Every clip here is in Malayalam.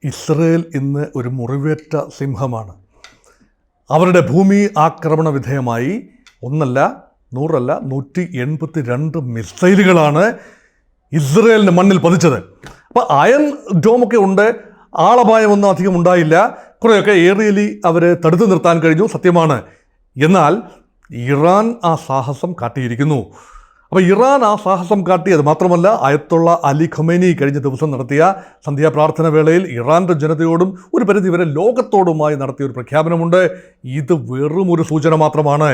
ഇസ്രയേൽ ഇന്ന് ഒരു മുറിവേറ്റ സിംഹമാണ്. അവരുടെ ഭൂമി ആക്രമണ വിധേയമായി ഒന്നല്ല 100 182 മിസൈലുകളാണ് ഇസ്രയേലിൻ്റെ മണ്ണിൽ പതിച്ചത്. അപ്പോൾ അയൺ ഡോമൊക്കെ ഉണ്ട്, ആളപായമൊന്നും അധികം ഉണ്ടായില്ല. കുറേയൊക്കെ ഏറിയലി അവർ തടുത്തു നിർത്താൻ കഴിഞ്ഞു, സത്യമാണ്. എന്നാൽ ഇറാൻ ആ സാഹസം കാട്ടിയിരിക്കുന്നു. അപ്പോൾ ഇറാൻ ആ സാഹസം കാട്ടിയത് മാത്രമല്ല, അയത്തുള്ള അലി ഖമേനി കഴിഞ്ഞ ദിവസം നടത്തിയ സന്ധ്യാപ്രാർത്ഥന വേളയിൽ ഇറാൻ്റെ ജനതയോടും ഒരു പരിധിവരെ ലോകത്തോടുമായി നടത്തിയ ഒരു പ്രഖ്യാപനമുണ്ട്. ഇത് വെറും ഒരു സൂചന മാത്രമാണ്.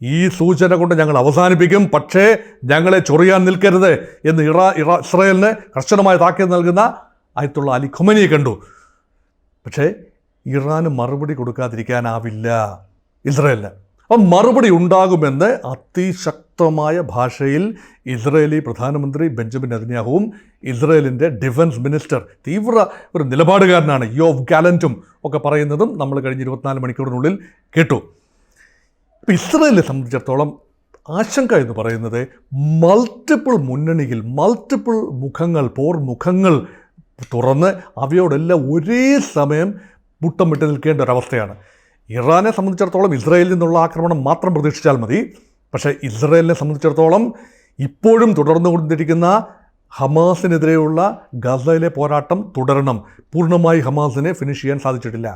ഈ സൂചന കൊണ്ട് ഞങ്ങൾ അവസാനിപ്പിക്കും, പക്ഷേ ഞങ്ങളെ ചൊറിയാൻ നിൽക്കരുത് എന്ന് ഇസ്രായേലിന് കർശനമായ താക്കീത് നൽകുന്ന അയത്തുള്ള അലി ഖമേനിയെ കണ്ടു. പക്ഷേ ഇറാന് മറുപടി കൊടുക്കാതിരിക്കാനാവില്ല ഇസ്രായേലിന്. അപ്പം മറുപടി ഉണ്ടാകുമെന്ന് അതിശക്തമായ ഭാഷയിൽ ഇസ്രായേലി പ്രധാനമന്ത്രി ബെഞ്ചമിൻ നെതന്യാഹുവും ഇസ്രായേലിൻ്റെ ഡിഫൻസ് മിനിസ്റ്റർ തീവ്ര ഒരു നിലപാടുകാരനാണ് യോവ് ഗാലൻറ്റും ഒക്കെ പറയുന്നതും നമ്മൾ കഴിഞ്ഞ 24 മണിക്കൂറിനുള്ളിൽ കേട്ടു. ഇപ്പം ഇസ്രായേലിനെ സംബന്ധിച്ചിടത്തോളം ആശങ്ക എന്ന് പറയുന്നത് മൾട്ടിപ്പിൾ മുന്നണിയിൽ മൾട്ടിപ്പിൾ പോർ മുഖങ്ങൾ തുറന്ന് അവയോടെല്ലാം ഒരേ സമയം മുട്ടം വിട്ട് നിൽക്കേണ്ട ഒരവസ്ഥയാണ്. ഇറാനെ സംബന്ധിച്ചിടത്തോളം ഇസ്രായേലിൽ നിന്നുള്ള ആക്രമണം മാത്രം പ്രതീക്ഷിച്ചാൽ മതി. പക്ഷേ ഇസ്രായേലിനെ സംബന്ധിച്ചിടത്തോളം ഇപ്പോഴും തുടർന്നുകൊണ്ടിരിക്കുന്ന ഹമാസിനെതിരെയുള്ള ഗസയിലെ പോരാട്ടം തുടരണം. പൂർണ്ണമായി ഹമാസിനെ ഫിനിഷ് ചെയ്യാൻ സാധിച്ചിട്ടില്ല.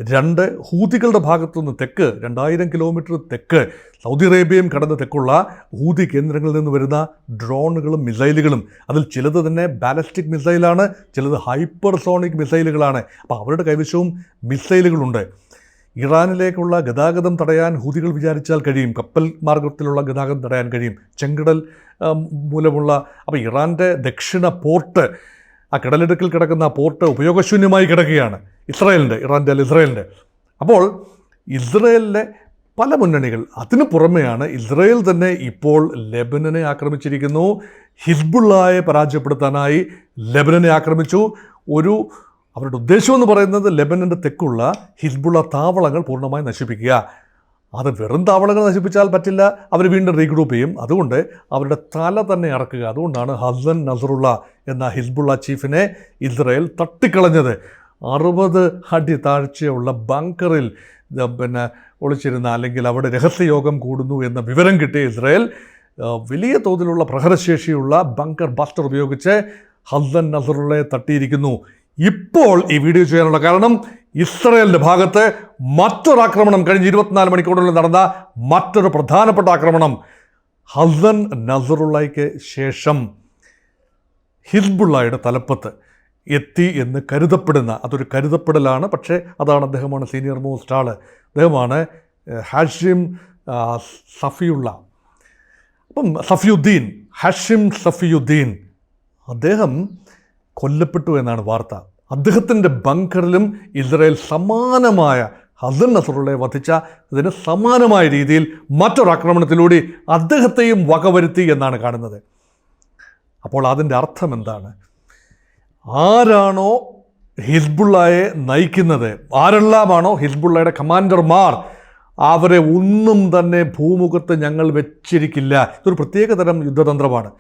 2 ഹൂതികളുടെ ഭാഗത്തുനിന്ന് തെക്ക് 2000 കിലോമീറ്റർ തെക്ക് സൗദി അറേബ്യയും കടന്ന് തെക്കുള്ള ഹൂതി കേന്ദ്രങ്ങളിൽ നിന്ന് വരുന്ന ഡ്രോണുകളും മിസൈലുകളും, അതിൽ ചിലത് തന്നെ ബാലസ്റ്റിക് മിസൈലാണ്, ചിലത് ഹൈപ്പർസോണിക് മിസൈലുകളാണ്. അപ്പോൾ അവരുടെ കൈവശവും മിസൈലുകളുണ്ട്. ഇറാനിലേക്കുള്ള ഗതാഗതം തടയാൻ ഹൂതികൾ വിചാരിച്ചാൽ കഴിയും, കപ്പൽ മാർഗത്തിലുള്ള ഗതാഗതം തടയാൻ കഴിയും, ചെങ്കടൽ മൂലമുള്ള. അപ്പോൾ ഇറാൻ്റെ ദക്ഷിണ പോർട്ട്, ആ കടലിടുക്കിൽ കിടക്കുന്ന പോർട്ട് ഉപയോഗശൂന്യമായി കിടക്കുകയാണ് ഇസ്രായേലിൻ്റെ. അപ്പോൾ ഇസ്രായേലിലെ പല മുന്നണികൾ, അതിനു പുറമെയാണ് ഇസ്രായേൽ തന്നെ ഇപ്പോൾ ലെബനനെ ആക്രമിച്ചിരിക്കുന്നു. ഹിസ്ബുള്ളയെ പരാജയപ്പെടുത്താനായി ലെബനനെ ആക്രമിച്ചു. അവരുടെ ഉദ്ദേശമെന്ന് പറയുന്നത് ലെബനൻ്റെ തെക്കുള്ള ഹിസ്ബുള്ള താവളങ്ങൾ പൂർണ്ണമായി നശിപ്പിക്കുക. അത് വെറും താവളങ്ങൾ നശിപ്പിച്ചാൽ പറ്റില്ല, അവർ വീണ്ടും റീഗ്രൂപ്പ് ചെയ്യും. അതുകൊണ്ട് അവരുടെ തല തന്നെ ഇറക്കുക. അതുകൊണ്ടാണ് ഹസൻ നസറുള്ള എന്ന ഹിസ്ബുള്ള ചീഫിനെ ഇസ്രായേൽ തട്ടിക്കളഞ്ഞത്. 60 അടി താഴ്ചയുള്ള ബങ്കറിൽ ഒളിച്ചിരുന്ന, അല്ലെങ്കിൽ അവിടെ രഹസ്യയോഗം കൂടുന്നു എന്ന വിവരം കിട്ടിയ ഇസ്രായേൽ വലിയ തോതിലുള്ള പ്രഹരശേഷിയുള്ള ബങ്കർ ബസ്റ്റർ ഉപയോഗിച്ച് ഹസൻ നസറുള്ളയെ തട്ടിയിരിക്കുന്നു. ഇപ്പോൾ ഈ വീഡിയോ ചെയ്യാനുള്ള കാരണം, ഇസ്രായേലിൻ്റെ ഭാഗത്ത് മറ്റൊരാക്രമണം കഴിഞ്ഞ 24 മണിക്കൂറിനുള്ളിൽ നടന്ന മറ്റൊരു പ്രധാനപ്പെട്ട ആക്രമണം. ഹസൻ നസറുള്ളയ്ക്ക് ശേഷം ഹിസ്ബുള്ളയുടെ തലപ്പത്ത് എത്തി എന്ന് കരുതപ്പെടുന്ന, അതൊരു കരുതപ്പെടലാണ്, പക്ഷേ അദ്ദേഹമാണ് സീനിയർ മോസ്റ്റ് ആൾ. അദ്ദേഹമാണ് ഹാഷിം സഫിയുദ്ദീൻ. അദ്ദേഹം കൊല്ലപ്പെട്ടു എന്നാണ് വാർത്ത. അദ്ദേഹത്തിൻ്റെ ബങ്കറിലും ഇസ്രായേൽ സമാനമായ ഹസൻ നസറുള്ളയെ വധിച്ച ഇതിന് സമാനമായ രീതിയിൽ മറ്റൊരാക്രമണത്തിലൂടെ അദ്ദേഹത്തെയും വകവരുത്തി എന്നാണ് കാണുന്നത്. അപ്പോൾ അതിൻ്റെ അർത്ഥം എന്താണ്? ആരാണോ ഹിസ്ബുള്ളയെ നയിക്കുന്നത്, ആരെല്ലാമാണോ ഹിസ്ബുള്ളയുടെ കമാൻഡർമാർ, അവരെ ഒന്നും തന്നെ ഭൂമുഖത്ത് ഞങ്ങൾ വെച്ചിരിക്കില്ല. ഇതൊരു പ്രത്യേക തരം യുദ്ധതന്ത്രമാണ്.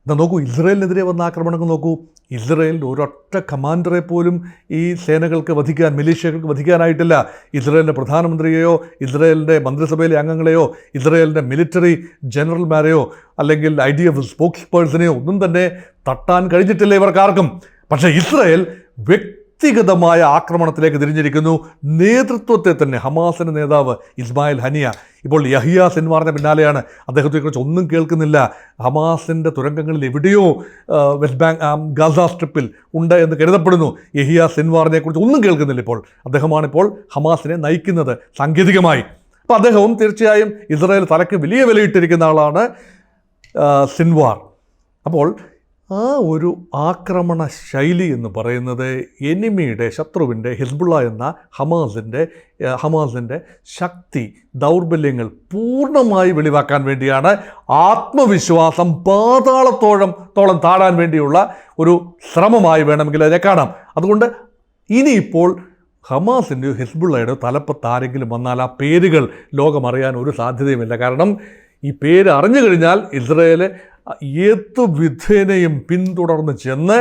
എന്നാൽ നോക്കൂ, ഇസ്രായേലിനെതിരെ വന്ന ആക്രമണങ്ങൾ നോക്കൂ. ഇസ്രായേലിൻ്റെ ഒരൊറ്റ കമാൻഡറെ പോലും ഈ സേനകൾക്ക് വധിക്കാൻ, മിലീഷ്യകൾക്ക് വധിക്കാനായിട്ടില്ല. ഇസ്രായേലിൻ്റെ പ്രധാനമന്ത്രിയെയോ ഇസ്രായേലിൻ്റെ മന്ത്രിസഭയിലെ അംഗങ്ങളെയോ ഇസ്രായേലിൻ്റെ മിലിറ്ററി ജനറൽമാരെയോ അല്ലെങ്കിൽ IDF സ്പോക്സ് പേഴ്സണെയോ ഒന്നും തന്നെ തട്ടാൻ കഴിഞ്ഞിട്ടില്ല ഇവർക്കാർക്കും. പക്ഷേ ഇസ്രായേൽ വ്യക്തിഗതമായ ആക്രമണത്തിലേക്ക് തിരിഞ്ഞിരിക്കുന്നു. നേതൃത്വത്തെ തന്നെ, ഹമാസിൻ്റെ നേതാവ് ഇസ്മായിൽ ഹനിയ ഇപ്പോൾ യഹിയ സിൻവാറിൻ്റെ പിന്നാലെയാണ്. അദ്ദേഹത്തെക്കുറിച്ച് ഒന്നും കേൾക്കുന്നില്ല. ഹമാസിൻ്റെ തുരങ്കങ്ങളിൽ എവിടെയോ ഗാസ സ്ട്രിപ്പിൽ ഉണ്ട് എന്ന് കരുതപ്പെടുന്നു. യഹിയ സിൻവാറിനെക്കുറിച്ച് ഒന്നും കേൾക്കുന്നില്ല. അദ്ദേഹമാണിപ്പോൾ ഹമാസിനെ നയിക്കുന്നത് സാങ്കേതികമായി. അപ്പോൾ അദ്ദേഹവും തീർച്ചയായും ഇസ്രായേൽ തലയ്ക്ക് വലിയ വിലയിട്ടിരിക്കുന്ന ആളാണ് സിൻവാർ. അപ്പോൾ ആ ഒരു ആക്രമണ ശൈലി എന്ന് പറയുന്നത് എനിമിയുടെ, ശത്രുവിൻ്റെ, ഹിസ്ബുള്ള എന്ന ഹമാസിൻ്റെ ശക്തി, ദൗർബല്യങ്ങൾ പൂർണ്ണമായി വെളിവാക്കാൻ വേണ്ടിയാണ്. ആത്മവിശ്വാസം പാതാളത്തോളം താഴാൻ വേണ്ടിയുള്ള ഒരു ശ്രമമായി വേണമെങ്കിൽ അതിനെ കാണാം. അതുകൊണ്ട് ഇനിയിപ്പോൾ ഹമാസിൻ്റെയോ ഹിസ്ബുള്ളയുടെ തലപ്പത്ത് ആരെങ്കിലും വന്നാൽ ആ പേരുകൾ ലോകമറിയാൻ ഒരു സാധ്യതയുമില്ല. കാരണം ഈ പേര് അറിഞ്ഞു കഴിഞ്ഞാൽ ഇസ്രായേൽ ഏതു വിധേനയും പിന്തുടർന്ന് ചെന്ന്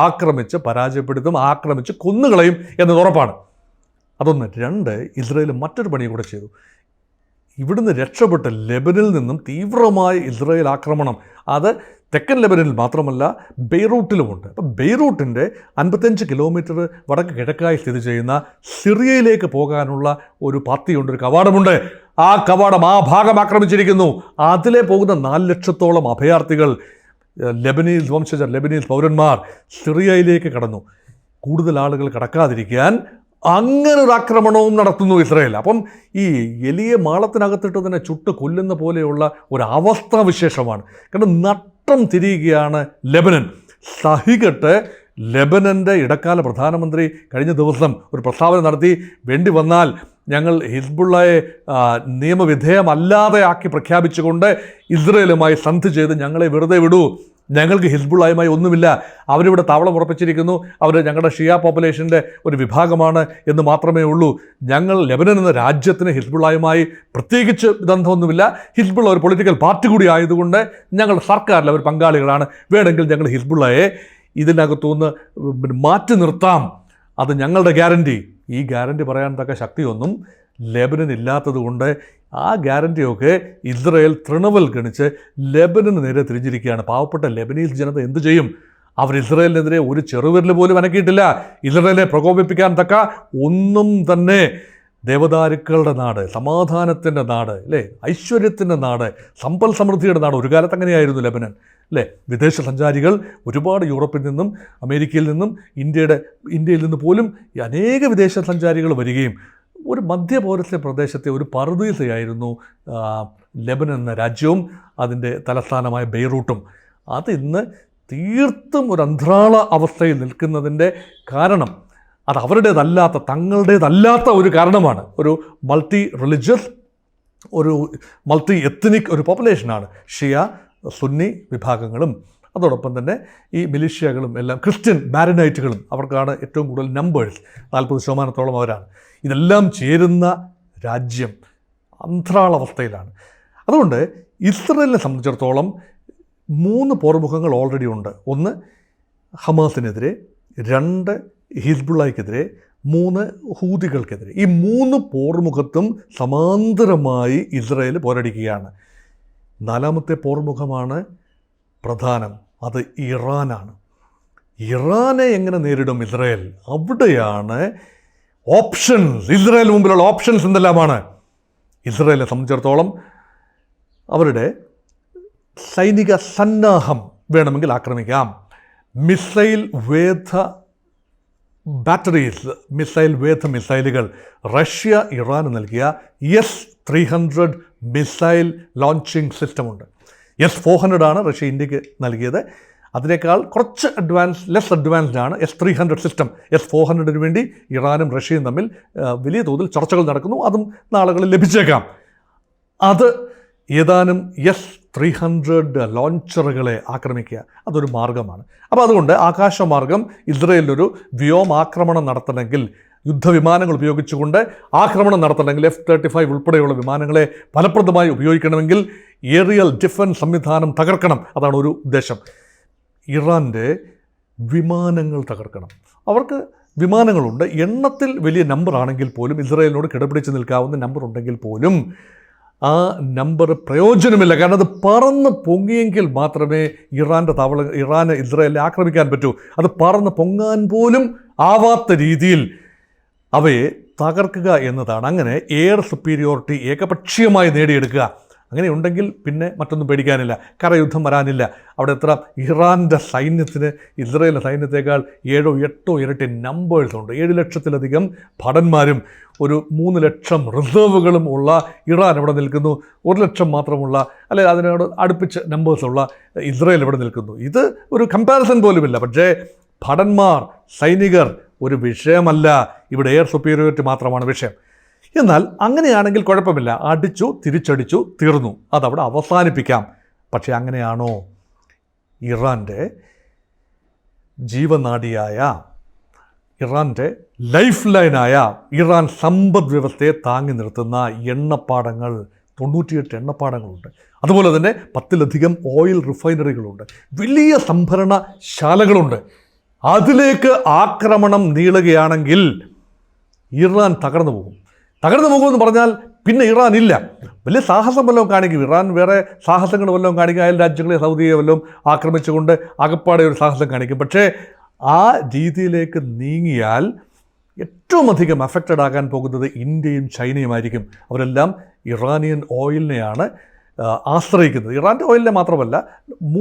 ആക്രമിച്ച് പരാജയപ്പെടുത്തും, ആക്രമിച്ച് കൊന്നുകളയും എന്നത് ഉറപ്പാണ്. അതൊന്ന്. രണ്ട്, ഇസ്രായേൽ മറ്റൊരു പണി കൂടെ ചെയ്തു. ഇവിടുന്ന് രക്ഷപ്പെട്ട് ലെബനിൽ നിന്നും തീവ്രമായ ഇസ്രായേൽ ആക്രമണം, അത് തെക്കൻ ലെബനിൽ മാത്രമല്ല ബെയ്റൂട്ടിലുമുണ്ട്. അപ്പം ബെയ്റൂട്ടിൻ്റെ 55 കിലോമീറ്റർ വടക്ക് കിഴക്കായി സ്ഥിതി ചെയ്യുന്ന സിറിയയിലേക്ക് പോകാനുള്ള ഒരു പാത്തിയുണ്ട്, ഒരു കവാടമുണ്ട്. ആ കവാടം, ആ ഭാഗം ആക്രമിച്ചിരിക്കുന്നു. അതിലെ പോകുന്ന 4 ലക്ഷത്തോളം അഭയാർത്ഥികൾ, ലെബനീസ് വംശജർ, ലെബനീസ് പൗരന്മാർ സിറിയയിലേക്ക് കടന്നു. കൂടുതൽ ആളുകൾ കടക്കാതിരിക്കാൻ അങ്ങനൊരു ആക്രമണവും നടത്തുന്നു ഇസ്രായേൽ. അപ്പം ഈ എലിയെ മാളത്തിനകത്തിട്ട് തന്നെ ചുട്ട് കൊല്ലുന്ന പോലെയുള്ള ഒരു അവസ്ഥാവിശേഷമാണ്. കാരണം നട്ടം തിരിയുകയാണ് ലെബനൻ. സഹികെട്ട് ലെബനൻ്റെ ഇടക്കാല പ്രധാനമന്ത്രി കഴിഞ്ഞ ദിവസം ഒരു പ്രസ്താവന നടത്തി, വേണ്ടി വന്നാൽ ഞങ്ങൾ ഹിസ്ബുള്ളയെ നിയമവിധേയമല്ലാതെ ആക്കി പ്രഖ്യാപിച്ചുകൊണ്ട് ഇസ്രായേലുമായി സന്ധി ചെയ്ത് ഞങ്ങളെ വെറുതെ വിടൂ, ഞങ്ങൾക്ക് ഹിസ്ബുള്ളയുമായി ഒന്നുമില്ല, അവരിവിടെ താവളം ഉറപ്പിച്ചിരിക്കുന്നു, അവർ ഞങ്ങളുടെ ഷിയ പോപ്പുലേഷൻ്റെ ഒരു വിഭാഗമാണ് എന്ന് മാത്രമേ ഉള്ളൂ, ഞങ്ങൾ ലെബനൻ എന്ന രാജ്യത്തിന് ഹിസ്ബുള്ളയുമായി പ്രത്യേകിച്ച് ബന്ധമൊന്നുമില്ല, ഹിസ്ബുള്ള ഒരു പൊളിറ്റിക്കൽ പാർട്ടി കൂടി ആയതുകൊണ്ട് ഞങ്ങളുടെ സർക്കാരിൽ അവർ പങ്കാളികളാണ്, വേണമെങ്കിൽ ഞങ്ങൾ ഹിസ്ബുള്ളയെ ഇതിനകത്തുനിന്ന് മാറ്റി നിർത്താം, അത് ഞങ്ങളുടെ ഗ്യാരണ്ടി. ഈ ഗ്യാരണ്ടി പറയാൻ തക്ക ശക്തിയൊന്നും ലെബനൻ ഇല്ലാത്തത് കൊണ്ട് ആ ഗ്യാരണ്ടിയൊക്കെ ഇസ്രായേൽ തൃണവൽഗണിച്ച് ലെബനന് നേരെ തിരിഞ്ഞിരിക്കുകയാണ്. പാവപ്പെട്ട ലെബനീസ് ജനത എന്തു ചെയ്യും? അവർ ഇസ്രായേലിനെതിരെ ഒരു ചെറുവിരൽ പോലും അനക്കിയിട്ടില്ല. ഇസ്രായേലിനെ പ്രകോപിപ്പിക്കാൻ തക്ക ഒന്നും തന്നെ. ദേവദാരുക്കളുടെ നാട്, സമാധാനത്തിൻ്റെ നാട്, അല്ലേ, ഐശ്വര്യത്തിൻ്റെ നാട്, സമ്പൽ സമൃദ്ധിയുടെ നാട്. ഒരു കാലത്ത് അങ്ങനെയായിരുന്നു ലെബനൻ, അല്ലേ. വിദേശ സഞ്ചാരികൾ ഒരുപാട് യൂറോപ്പിൽ നിന്നും അമേരിക്കയിൽ നിന്നും ഇന്ത്യയിൽ നിന്ന് പോലും അനേക വിദേശ സഞ്ചാരികൾ വരികയും ഒരു മധ്യപൗരസ്ത്യ പ്രദേശത്തെ ഒരു പറുദീസയായിരുന്നു ലെബനൻ എന്ന രാജ്യവും അതിൻ്റെ തലസ്ഥാനമായ ബെയ്റൂട്ടും. അത് ഇന്ന് തീർത്തും ഒരു അന്ധ്രാള അവസ്ഥയിൽ നിൽക്കുന്നതിൻ്റെ കാരണം അത് അവരുടേതല്ലാത്ത, തങ്ങളുടേതല്ലാത്ത ഒരു കാരണമാണ്. ഒരു മൾട്ടി റിലിജിയസ്, ഒരു മൾട്ടി എത്നിക് ഒരു പോപ്പുലേഷനാണ്. ഷിയ, സുന്നി വിഭാഗങ്ങളും അതോടൊപ്പം തന്നെ ഈ മിലിഷ്യകളും എല്ലാം, ക്രിസ്ത്യൻ മാരിനൈറ്റുകളും, അവർക്കാണ് ഏറ്റവും കൂടുതൽ നമ്പേഴ്സ്, 40% അവരാണ്. ഇതെല്ലാം ചേരുന്ന രാജ്യം അന്ധ്രാളാവസ്ഥയിലാണ്. അതുകൊണ്ട് ഇസ്രായേലിനെ സംബന്ധിച്ചിടത്തോളം 3 പോർമുഖങ്ങൾ ഓൾറെഡി ഉണ്ട്. 1 ഹമാസിനെതിരെ, 2 ഹിസ്ബുള്ളയ്ക്കെതിരെ, 3 ഹൂതികൾക്കെതിരെ. ഈ 3 പോർമുഖത്തും സമാന്തരമായി ഇസ്രായേൽ പോരടിക്കുകയാണ്. 4ാമത്തെ പോർമുഖമാണ് പ്രധാനം, അത് ഇറാനാണ്. ഇറാനെ എങ്ങനെ നേരിടും ഇസ്രായേൽ? അവിടെയാണ് ഓപ്ഷൻസ്. ഇസ്രായേലിന് മുമ്പിലുള്ള ഓപ്ഷൻസ് എന്തെല്ലാമാണ്? ഇസ്രായേലിനെ സംബന്ധിച്ചിടത്തോളം അവരുടെ സൈനിക സന്നാഹം വേണമെങ്കിൽ ആക്രമിക്കാം. മിസൈൽ വേധ ബാറ്ററീസ്, മിസൈലുകൾ റഷ്യ ഇറാന് നൽകിയ S-300 മിസൈൽ ലോഞ്ചിങ് സിസ്റ്റമുണ്ട്. S-400 ആണ് റഷ്യ ഇന്ത്യക്ക് നൽകിയത്. അതിനേക്കാൾ കുറച്ച് ലെസ് അഡ്വാൻസ്ഡ് ആണ് S-300 സിസ്റ്റം. S-400 വേണ്ടി ഇറാനും റഷ്യയും തമ്മിൽ വലിയ തോതിൽ ചർച്ചകൾ നടക്കുന്നു. അതും നാളുകളിൽ ലഭിച്ചേക്കാം. അത് ഏതാനും S-300 ലോഞ്ചറുകളെ ആക്രമിക്കുക, അതൊരു മാർഗമാണ്. അപ്പോൾ അതുകൊണ്ട് ആകാശമാർഗം ഇസ്രായേലിനൊരു വ്യോമാക്രമണം നടത്തണമെങ്കിൽ, യുദ്ധവിമാനങ്ങൾ ഉപയോഗിച്ചുകൊണ്ട് ആക്രമണം നടത്തണമെങ്കിൽ, F-35 ഉൾപ്പെടെയുള്ള വിമാനങ്ങളെ ഫലപ്രദമായി ഉപയോഗിക്കണമെങ്കിൽ ഏറിയൽ ഡിഫൻസ് സംവിധാനം തകർക്കണം. അതാണ് ഒരു ഉദ്ദേശം. ഇറാൻ്റെ വിമാനങ്ങൾ തകർക്കണം. അവർക്ക് വിമാനങ്ങളുണ്ട്, എണ്ണത്തിൽ വലിയ നമ്പർ ആണെങ്കിൽ പോലും, ഇസ്രായേലിനോട് കിടപിടിച്ച് നിൽക്കാവുന്ന നമ്പർ ഉണ്ടെങ്കിൽ പോലും ആ നമ്പർ പ്രയോജനമില്ല. കാരണം അത് പറന്ന് പൊങ്ങിയെങ്കിൽ മാത്രമേ ഇറാന് ഇസ്രായേലിനെ ആക്രമിക്കാൻ പറ്റൂ. അത് പറന്ന് പൊങ്ങാൻ പോലും ആവാത്ത രീതിയിൽ അവയെ തകർക്കുക എന്നതാണ്. അങ്ങനെ എയർ സുപ്പീരിയോറിറ്റി ഏകപക്ഷീയമായി നേടിയെടുക്കുക. അങ്ങനെ ഉണ്ടെങ്കിൽ പിന്നെ മറ്റൊന്നും പേടിക്കാനില്ല, കരയുദ്ധം വരാനില്ല. അവിടെ എത്ര ഇറാൻ്റെ സൈന്യത്തിന് ഇസ്രായേലിൻ്റെ സൈന്യത്തേക്കാൾ 7-8 ഇരട്ടി നമ്പേഴ്സുണ്ട്. 7 ലക്ഷത്തിലധികം ഭടന്മാരും ഒരു 3 ലക്ഷം റിസർവുകളും ഉള്ള ഇറാൻ ഇവിടെ നിൽക്കുന്നു. 1 ലക്ഷം മാത്രമുള്ള, അല്ലെങ്കിൽ അതിനോട് അടുപ്പിച്ച് നമ്പേഴ്സുള്ള ഇസ്രായേൽ ഇവിടെ നിൽക്കുന്നു. ഇത് ഒരു കമ്പാരിസൺ പോലുമില്ല. പക്ഷേ ഭടന്മാർ, സൈനികർ ഒരു വിഷയമല്ല. ഇവിടെ എയർ സുപ്പീരിയോറിറ്റി മാത്രമാണ് വിഷയം. എന്നാൽ അങ്ങനെയാണെങ്കിൽ കുഴപ്പമില്ല, അടിച്ചു തിരിച്ചടിച്ചു തീർന്നു, അതവിടെ അവസാനിപ്പിക്കാം. പക്ഷേ അങ്ങനെയാണോ? ഇറാൻ്റെ ജീവനാഡിയായ, ഇറാൻ്റെ ലൈഫ് ലൈനായ, ഇറാൻ സമ്പദ് വ്യവസ്ഥയെ താങ്ങി നിർത്തുന്ന എണ്ണപ്പാടങ്ങൾ, 98 എണ്ണപ്പാടങ്ങളുണ്ട്. അതുപോലെ തന്നെ 10ലധികം ഓയിൽ റിഫൈനറികളുണ്ട്. വലിയ സംഭരണ ശാലകളുണ്ട്. അതിലേക്ക് ആക്രമണം നീളുകയാണെങ്കിൽ ഇറാൻ തകർന്നു പോകുമെന്ന് പറഞ്ഞാൽ പിന്നെ ഇറാൻ ഇല്ല. വലിയ സാഹസം വല്ലതും കാണിക്കും ഇറാൻ, വേറെ സാഹസങ്ങൾ വല്ലതും കാണിക്കും, അയൽ രാജ്യങ്ങളെ സൗദിയെ വല്ലതും ആക്രമിച്ചുകൊണ്ട് അകപ്പാടെ ഒരു സാഹസം കാണിക്കും. പക്ഷേ ആ രീതിയിലേക്ക് നീങ്ങിയാൽ ഏറ്റവും അധികം അഫക്റ്റഡ് ആകാൻ പോകുന്നത് ഇന്ത്യയും ചൈനയുമായിരിക്കും. അവരെല്ലാം ഇറാനിയൻ ഓയിലിനെയാണ് ആശ്രയിക്കുന്നത്. ഇറാൻ്റെ ഓയിലിനെ മാത്രമല്ല,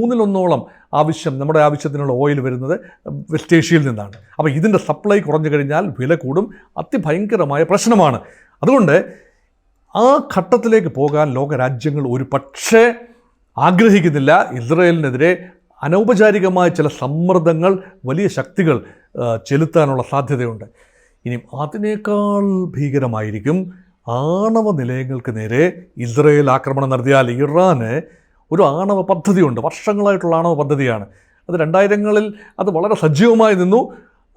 1/3 നമ്മുടെ ആവശ്യത്തിനുള്ള ഓയിൽ വരുന്നത് വെസ്റ്റ് ഏഷ്യയിൽ നിന്നാണ്. അപ്പോൾ ഇതിൻ്റെ സപ്ലൈ കുറഞ്ഞു കഴിഞ്ഞാൽ വില കൂടും, അതിഭയങ്കരമായ പ്രശ്നമാണ്. അതുകൊണ്ട് ആ ഘട്ടത്തിലേക്ക് പോകാൻ ലോകരാജ്യങ്ങൾ ഒരു പക്ഷേ ആഗ്രഹിക്കുന്നില്ല. ഇസ്രയേലിനെതിരെ അനൗപചാരികമായ ചില സമ്മർദ്ദങ്ങൾ വലിയ ശക്തികൾ ചെലുത്താനുള്ള സാധ്യതയുണ്ട്. ഇനി അതിനേക്കാൾ ഭീകരമായിരിക്കും ആണവ നിലയങ്ങൾക്ക് നേരെ ഇസ്രയേൽ ആക്രമണം നടത്തിയാൽ. ഇറാന് ഒരു ആണവ പദ്ധതിയുണ്ട്, വർഷങ്ങളായിട്ടുള്ള ആണവ പദ്ധതിയാണ്. അത് 2000-ങ്ങളിൽ അത് വളരെ സജീവമായി നിന്നു.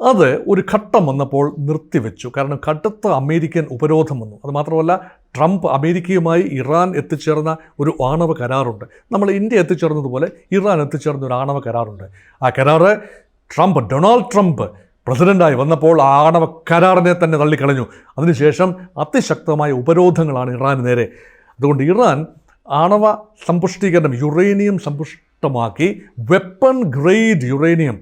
അത് ഒരു ഘട്ടം വന്നപ്പോൾ നിർത്തിവെച്ചു. കാരണം കടുത്ത അമേരിക്കൻ ഉപരോധം വന്നു. അതുമാത്രമല്ല, ട്രംപ് അമേരിക്കയുമായി ഇറാൻ എത്തിച്ചേർന്ന ഒരു ആണവ കരാറുണ്ട്. നമ്മൾ ഇന്ത്യ എത്തിച്ചേർന്നതുപോലെ ഇറാൻ എത്തിച്ചേർന്ന ഒരു ആണവ കരാറുണ്ട്. ആ കരാറ് ഡൊണാൾഡ് ട്രംപ് പ്രസിഡൻ്റായി വന്നപ്പോൾ ആ ആണവ കരാറിനെ തന്നെ തള്ളിക്കളഞ്ഞു. അതിനുശേഷം അതിശക്തമായ ഉപരോധങ്ങളാണ് ഇറാന് നേരെ. അതുകൊണ്ട് ഇറാൻ ആണവ സമ്പുഷ്ടീകരണം, യുറേനിയം സമ്പുഷ്ടമാക്കി വെപ്പൺ ഗ്രേഡ് യുറേനിയം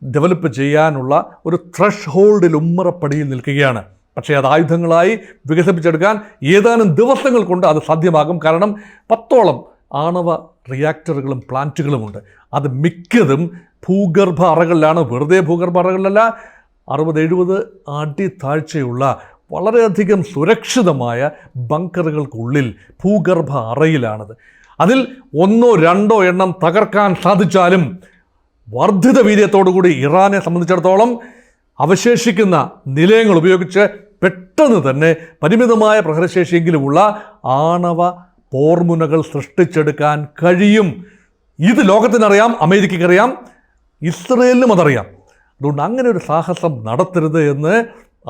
ഡെവലപ്പ് ചെയ്യാനുള്ള ഒരു ത്രഷ് ഹോൾഡിൽ ഉമ്മറപ്പടിയിൽ നിൽക്കുകയാണ്. പക്ഷേ അത് ആയുധങ്ങളായി വികസിപ്പിച്ചെടുക്കാൻ ഏതാനും ദിവസങ്ങൾ കൊണ്ട് അത് സാധ്യമാകും. കാരണം 10ഓളം ആണവ റിയാക്ടറുകളും പ്ലാന്റുകളുമുണ്ട്. അത് മിക്കതും ഭൂഗർഭ അറകളിലാണ്. വെറുതെ ഭൂഗർഭ അറകളിലല്ല, 60-70 അടി താഴ്ചയുള്ള വളരെയധികം സുരക്ഷിതമായ ബങ്കറുകൾക്കുള്ളിൽ ഭൂഗർഭ അറയിലാണത്. അതിൽ 1-2 എണ്ണം തകർക്കാൻ സാധിച്ചാലും വർദ്ധിത വീര്യത്തോടുകൂടി ഇറാനെ സംബന്ധിച്ചിടത്തോളം അവശേഷിക്കുന്ന നിലയങ്ങൾ ഉപയോഗിച്ച് പെട്ടെന്ന് തന്നെ പരിമിതമായ പ്രഹരശേഷിയെങ്കിലുമുള്ള ആണവ പോർമുനകൾ സൃഷ്ടിച്ചെടുക്കാൻ കഴിയും. ഇത് ലോകത്തിനറിയാം, അമേരിക്കയ്ക്കറിയാം, ഇസ്രയേലിനും അതറിയാം. അതുകൊണ്ട് അങ്ങനെ ഒരു സാഹസം നടത്തരുത് എന്ന്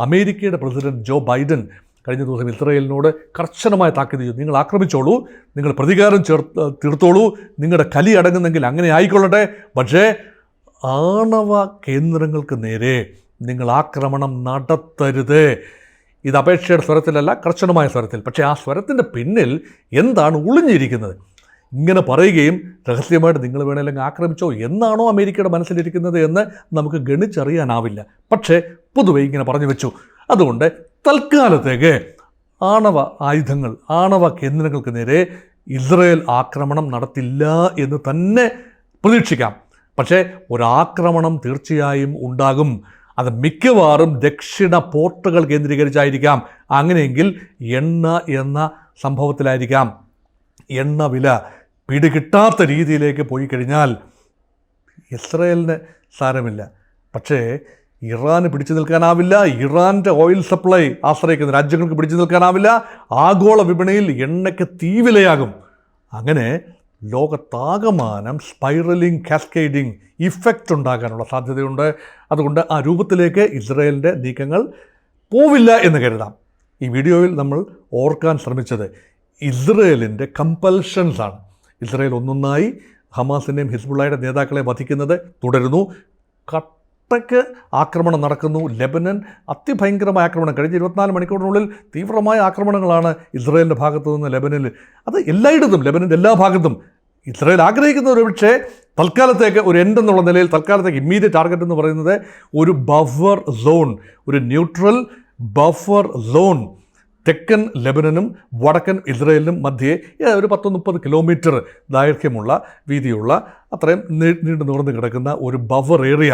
അമേരിക്കയുടെ പ്രസിഡന്റ് ജോ ബൈഡൻ കഴിഞ്ഞ ദിവസം ഇസ്രയേലിനോട് കർശനമായ താക്കീത് ചെയ്തു. നിങ്ങൾ ആക്രമിച്ചോളൂ, നിങ്ങൾ പ്രതികാരം തീർത്തോളൂ, നിങ്ങളുടെ കലി അടങ്ങുന്നെങ്കിൽ അങ്ങനെ ആയിക്കൊള്ളട്ടെ, പക്ഷേ ആണവ കേന്ദ്രങ്ങൾക്ക് നേരെ നിങ്ങൾ ആക്രമണം നടത്തരുത്. ഇത് അപേക്ഷയുടെ സ്വരത്തിലല്ല, കർശനമായ സ്വരത്തിൽ. പക്ഷേ ആ സ്വരത്തിൻ്റെ പിന്നിൽ എന്താണ് ഒളിഞ്ഞിരിക്കുന്നത്? ഇങ്ങനെ പറയുകയും രഹസ്യമായിട്ട് നിങ്ങൾ വേണമെങ്കിൽ ആക്രമിച്ചോ എന്നാണോ അമേരിക്കയുടെ മനസ്സിലിരിക്കുന്നത് എന്ന് നമുക്ക് ഗണിച്ചറിയാനാവില്ല. പക്ഷേ പൊതുവെ ഇങ്ങനെ പറഞ്ഞു വെച്ചു. അതുകൊണ്ട് തൽക്കാലത്തേക്ക് ആണവ ആയുധങ്ങൾ, ആണവ കേന്ദ്രങ്ങൾക്ക് നേരെ ഇസ്രയേൽ ആക്രമണം നടത്തില്ല എന്ന് തന്നെ പ്രതീക്ഷിക്കാം. പക്ഷേ ഒരാക്രമണം തീർച്ചയായും ഉണ്ടാകും. അത് മിക്കവാറും ദക്ഷിണ പോർട്ടുകൾ കേന്ദ്രീകരിച്ചായിരിക്കാം. അങ്ങനെയെങ്കിൽ എണ്ണ എന്ന സംഭവത്തിലായിരിക്കാം. എണ്ണ വില പിടികിട്ടാത്ത രീതിയിലേക്ക് പോയി കഴിഞ്ഞാൽ ഇസ്രയേലിന് സാരമില്ല, പക്ഷേ ഇറാന് പിടിച്ചു നിൽക്കാനാവില്ല. ഇറാൻ്റെ ഓയിൽ സപ്ലൈ ആശ്രയിക്കുന്ന രാജ്യങ്ങൾക്ക് പിടിച്ചു നിൽക്കാനാവില്ല. ആഗോള വിപണിയിൽ എണ്ണയ്ക്ക് തീവിലയാകും. അങ്ങനെ ലോകത്താകമാനം സ്പൈറലിംഗ്, കാസ്കേഡിംഗ് ഇഫക്റ്റ് ഉണ്ടാകാനുള്ള സാധ്യതയുണ്ട്. അതുകൊണ്ട് ആ രൂപത്തിലേക്ക് ഇസ്രയേലിൻ്റെ നീക്കങ്ങൾ പോവില്ല എന്ന് കരുതാം. ഈ വീഡിയോയിൽ നമ്മൾ ഓർക്കാൻ ശ്രമിച്ചത് ഇസ്രയേലിൻ്റെ കമ്പൽഷൻസാണ്. ഇസ്രയേൽ ഒന്നൊന്നായി ഹമാസിൻ്റെയും ഹിസ്ബുള്ളയുടെ നേതാക്കളെ വധിക്കുന്നത് തുടരുന്നു. കട്ടയ്ക്ക് ആക്രമണം നടക്കുന്നു. ലെബനൻ അതിഭയങ്കരമായ ആക്രമണം, കഴിഞ്ഞ 24 മണിക്കൂറിനുള്ളിൽ തീവ്രമായ ആക്രമണങ്ങളാണ് ഇസ്രയേലിൻ്റെ ഭാഗത്തു നിന്ന് ലെബനനിൽ. അത് എല്ലായിടത്തും, ലെബനൻ്റെ എല്ലാ ഭാഗത്തും ഇസ്രയേൽ ആഗ്രഹിക്കുന്ന ഒരു പക്ഷേ തൽക്കാലത്തേക്ക് ഒരു എൻഡ് എന്നുള്ള നിലയിൽ തൽക്കാലത്തേക്ക് ഇമ്മീഡിയറ്റ് ടാർഗറ്റ് എന്ന് പറയുന്നത് ഒരു ബഫർ സോൺ, ഒരു ന്യൂട്രൽ ബഫർ സോൺ തെക്കൻ ലെബനനും വടക്കൻ ഇസ്രയേലിനും മധ്യേ ഒരു 10-30 കിലോമീറ്റർ ദൈർഘ്യമുള്ള വീതിയുള്ള അത്രയും നീണ്ടു നിവർന്ന് കിടക്കുന്ന ഒരു ബഫർ ഏരിയ.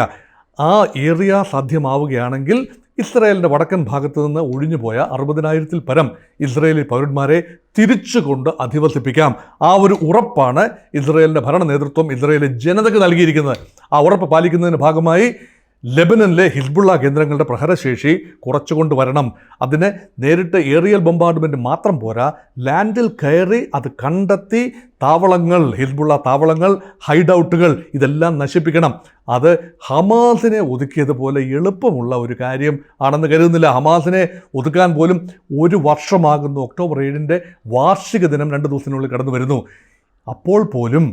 ആ ഏരിയ സാധ്യമാവുകയാണെങ്കിൽ ഇസ്രയേലിൻ്റെ വടക്കൻ ഭാഗത്തു നിന്ന് ഒഴിഞ്ഞുപോയ 60,000-ൽ പരം ഇസ്രയേലി പൗരന്മാരെ തിരിച്ചുകൊണ്ട് അധിവസിപ്പിക്കാം. ആ ഒരു ഉറപ്പാണ് ഇസ്രയേലിൻ്റെ ഭരണ നേതൃത്വം ഇസ്രയേലി ജനതയ്ക്ക് നൽകിയിരിക്കുന്നത്. ആ ഉറപ്പ് പാലിക്കുന്നതിൻ്റെ ഭാഗമായി ലെബനനിലെ ഹിസ്ബുള്ള കേന്ദ്രങ്ങളുടെ പ്രഹരശേഷി കുറച്ചുകൊണ്ട് വരണം. അതിന് നേരിട്ട് ഏറിയൽ ബോംബാർഡ്മെൻറ്റ് മാത്രം പോരാ, ലാൻഡിൽ കയറി അത് കണ്ടെത്തി താവളങ്ങൾ, ഹിസ്ബുള്ള താവളങ്ങൾ, ഹൈഡൗട്ടുകൾ ഇതെല്ലാം നശിപ്പിക്കണം. അത് ഹമാസിനെ ഒതുക്കിയതുപോലെ എളുപ്പമുള്ള ഒരു കാര്യം ആണെന്ന് കരുതുന്നില്ല. ഹമാസിനെ ഒതുക്കാൻ പോലും 1 വർഷമാകുന്നു. ഒക്ടോബർ 7-ൻ്റെ വാർഷിക ദിനം 2 ദിവസത്തിനുള്ളിൽ കടന്നു വരുന്നു. അപ്പോൾ പോലും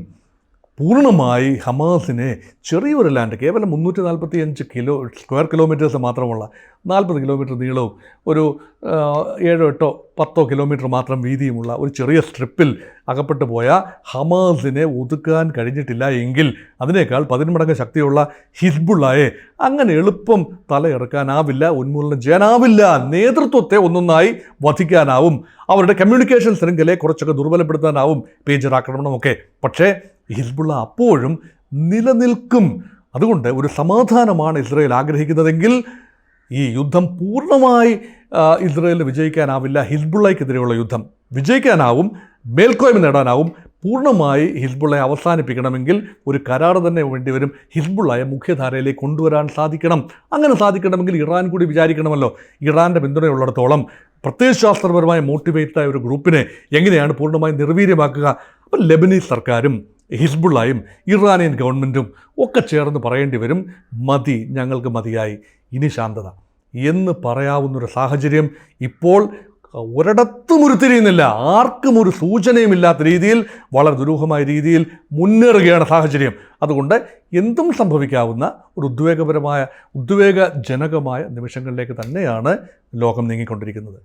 പൂർണ്ണമായി ഹമാസിനെ ചെറിയൊരു ലാൻഡ്, കേവലം 345 സ്ക്വയർ കിലോമീറ്റേഴ്സ് മാത്രമുള്ള 40 കിലോമീറ്റർ നീളവും ഒരു 7, 8, 10 കിലോമീറ്റർ മാത്രം വീതിയുമുള്ള ഒരു ചെറിയ സ്ട്രിപ്പിൽ അകപ്പെട്ടു പോയ ഹമാസിനെ ഒതുക്കാൻ കഴിഞ്ഞിട്ടില്ല എങ്കിൽ അതിനേക്കാൾ 10 മടങ്ങ് ശക്തിയുള്ള ഹിസ്ബുള്ളയെ അങ്ങനെ എളുപ്പം തലയിറക്കാനാവില്ല, ഉന്മൂലനം ചെയ്യാനാവില്ല. നേതൃത്വത്തെ ഒന്നൊന്നായി വധിക്കാനാവും, അവരുടെ കമ്മ്യൂണിക്കേഷൻ ശൃംഖലയെ കുറച്ചൊക്കെ ദുർബലപ്പെടുത്താനാവും, പേജർ ആക്രമണമൊക്കെ. പക്ഷേ ഹിസ്ബുള്ള അപ്പോഴും നിലനിൽക്കും. അതുകൊണ്ട് ഒരു സമാധാനമാണ് ഇസ്രായേൽ ആഗ്രഹിക്കുന്നതെങ്കിൽ ഈ യുദ്ധം പൂർണ്ണമായി ഇസ്രായേലിന് വിജയിക്കാനാവില്ല. ഹിസ്ബുള്ളയ്ക്കെതിരെയുള്ള യുദ്ധം വിജയിക്കാനാവും, മേൽക്കോയ്മ നേടാനാവും. പൂർണ്ണമായി ഹിസ്ബുള്ളയെ അവസാനിപ്പിക്കണമെങ്കിൽ ഒരു കരാർ തന്നെ വേണ്ടിവരും. ഹിസ്ബുള്ളയെ മുഖ്യധാരയിലേക്ക് കൊണ്ടുവരാൻ സാധിക്കണം. അങ്ങനെ സാധിക്കണമെങ്കിൽ ഇറാൻ കൂടി വിചാരിക്കണമല്ലോ. ഇറാൻ്റെ പിന്തുണയുള്ളിടത്തോളം പ്രത്യയശാസ്ത്രപരമായി മോട്ടിവേറ്റായ ഒരു ഗ്രൂപ്പിനെ എങ്ങനെയാണ് പൂർണ്ണമായി നിർവീര്യമാക്കുക? അപ്പോൾ ലെബനീസ് സർക്കാരും ഹിസ്ബുള്ളയും ഇറാനിയൻ ഗവൺമെൻറ്റും ഒക്കെ ചേർന്ന് പറയേണ്ടി വരും, മതി, ഞങ്ങൾക്ക് മതിയായി, ഇനി ശാന്തത എന്ന് പറയാവുന്നൊരു സാഹചര്യം ഇപ്പോൾ ഒരിടത്തും ഉരുത്തിരിയുന്നില്ല. ആർക്കും ഒരു സൂചനയുമില്ലാത്ത രീതിയിൽ, വളരെ ദുരൂഹമായ രീതിയിൽ മുന്നേറുകയാണ് സാഹചര്യം. അതുകൊണ്ട് എന്തും സംഭവിക്കാവുന്ന ഒരു ഉദ്വേഗജനകമായ നിമിഷങ്ങളിലേക്ക് തന്നെയാണ് ലോകം നീങ്ങിക്കൊണ്ടിരിക്കുന്നത്.